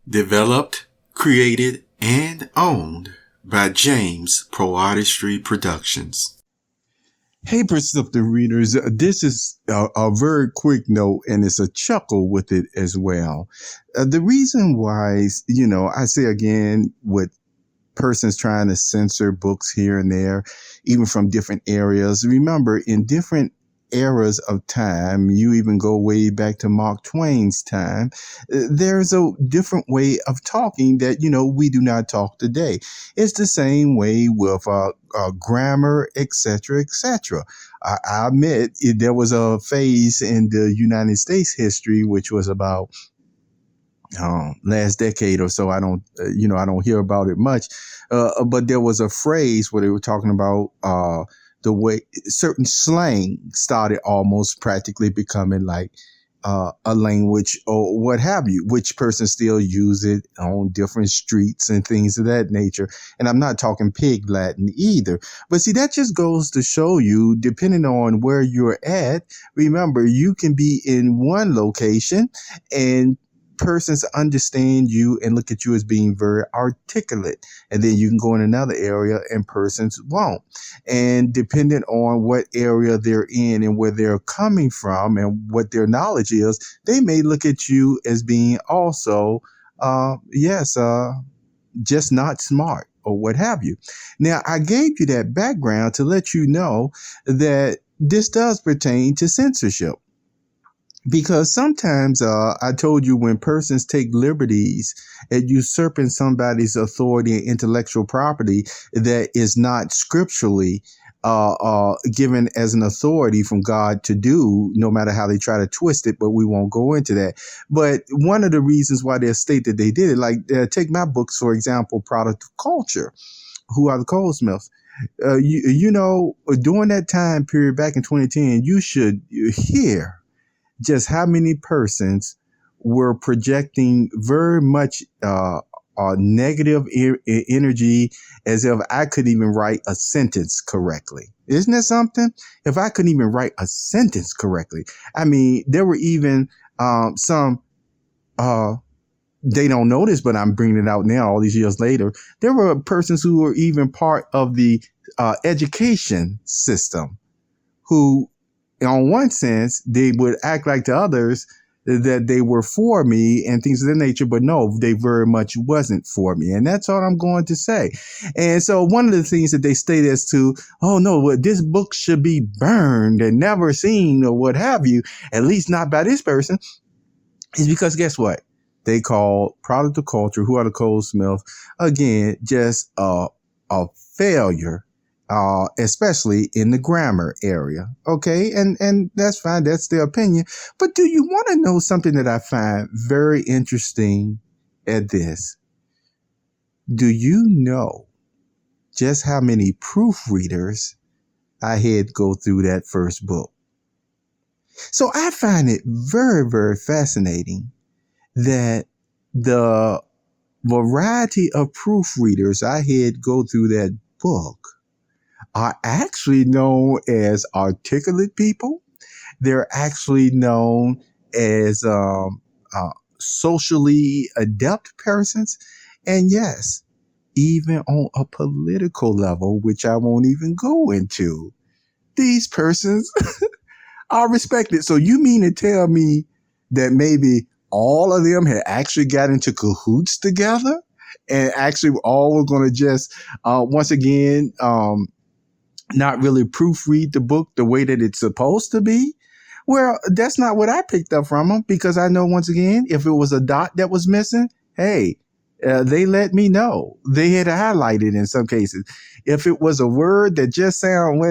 Developed, created, and owned by James PoeArtistry Productions. Hey, Perceptive Readers, this is a very quick note, and it's a chuckle with it as well. The reason why, I say again, with persons trying to censor books here and there, even from different areas, remember, in different eras of time, you even go way back to Mark Twain's time, there's a different way of talking that, we do not talk today. It's the same way with grammar, etc., etc. I admit there was a phase in the United States history, which was about last decade or so. I don't hear about it much. But there was a phrase where they were talking about the way certain slang started almost practically becoming like a language or what have you, which person still use it on different streets and things of that nature. And I'm not talking pig Latin either. But see, that just goes to show you, depending on where you're at, remember, you can be in one location and persons understand you and look at you as being very articulate. And then you can go in another area and persons won't. And depending on what area they're in and where they're coming from and what their knowledge is, they may look at you as being also, just not smart or what have you. Now, I gave you that background to let you know that this does pertain to censorship. Because sometimes I told you when persons take liberties at usurping somebody's authority and intellectual property that is not scripturally given as an authority from God to do, no matter how they try to twist it, but we won't go into that. But one of the reasons why they state that they did it, like take my books, for example, Product of Culture, Who Are the Goldsmiths? During that time period back in 2010, you should hear just how many persons were projecting very much negative energy, as if I could even write a sentence correctly. Isn't that something? If I couldn't even write a sentence correctly. I mean, there were even some, they don't know this, but I'm bringing it out now all these years later. There were persons who were even part of the education system who, on one sense, they would act like to others that they were for me and things of that nature, but no, they very much wasn't for me. And that's all I'm going to say. And so one of the things that they state as to, oh no, this book should be burned and never seen or what have you, at least not by this person, is because guess what? They call Product of Culture, Who Are the Goldsmiths, again, just a failure. Especially in the grammar area. Okay. And that's fine. That's their opinion. But do you want to know something that I find very interesting at this? Do you know just how many proofreaders I had go through that first book? So I find it very, very fascinating that the variety of proofreaders I had go through that book are actually known as articulate people. They're actually known as socially adept persons. And yes, even on a political level, which I won't even go into, these persons are respected. So you mean to tell me that maybe all of them had actually got into cahoots together and actually all were going to just, once again, not really proofread the book the way that it's supposed to be? Well, that's not what I picked up from them, because I know, once again, if it was a dot that was missing, hey, they let me know. They had to highlight it in some cases. If it was a word that just sounded,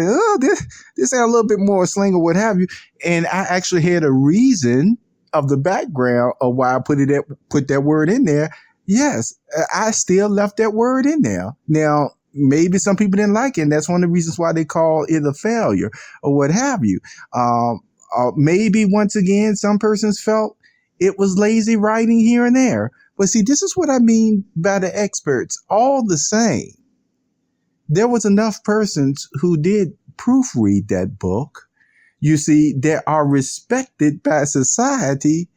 this sounds a little bit more slang or what have you, and I actually had a reason of the background of why I put that word in there, yes, I still left that word in there. Now, maybe some people didn't like it, and that's one of the reasons why they call it a failure or what have you. Maybe, once again, some persons felt it was lazy writing here and there. But see, this is what I mean by the experts. All the same, there was enough persons who did proofread that book, you see, that are respected by society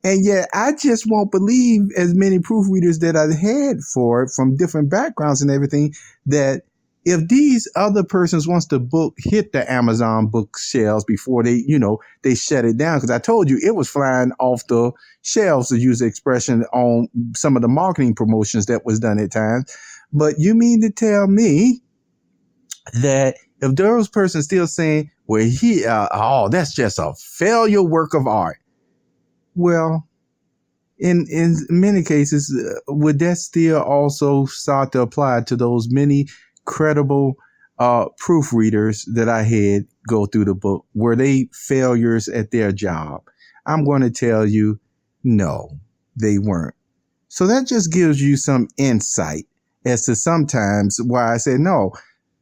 And yet I just won't believe, as many proofreaders that I've had for it from different backgrounds and everything, that if these other persons wants to hit the Amazon bookshelves before they shut it down, because I told you it was flying off the shelves, to use the expression, on some of the marketing promotions that was done at times. But you mean to tell me that if those persons still saying, well, that's just a failure work of art. Well, in many cases, would that still also start to apply to those many credible proofreaders that I had go through the book? Were they failures at their job? I'm going to tell you, no, they weren't. So that just gives you some insight as to sometimes why I say no.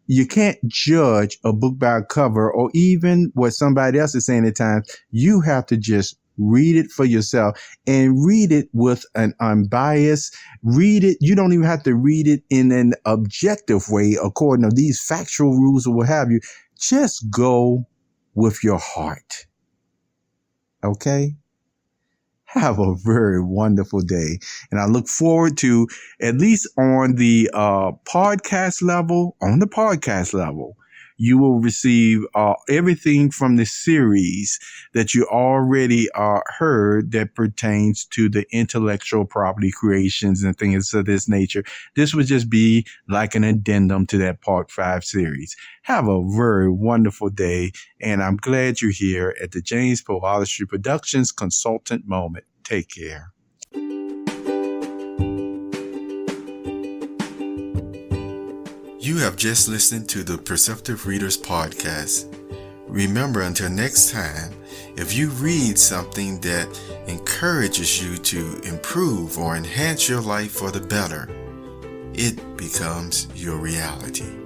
You can't judge a book by a cover, or even what somebody else is saying at times. You have to just read it for yourself, and read it with an unbiased. Read it. You don't even have to read it in an objective way according to these factual rules or what have you. Just go with your heart. Okay? Have a very wonderful day. And I look forward to, at least on the podcast level, you will receive everything from the series that you already heard that pertains to the intellectual property creations and things of this nature. This would just be like an addendum to that Part 5 series. Have a very wonderful day, and I'm glad you're here at the James PoeArtistry Productions Consultant Moment. Take care. You have just listened to the Perceptive Readers podcast. Remember, until next time, if you read something that encourages you to improve or enhance your life for the better, it becomes your reality.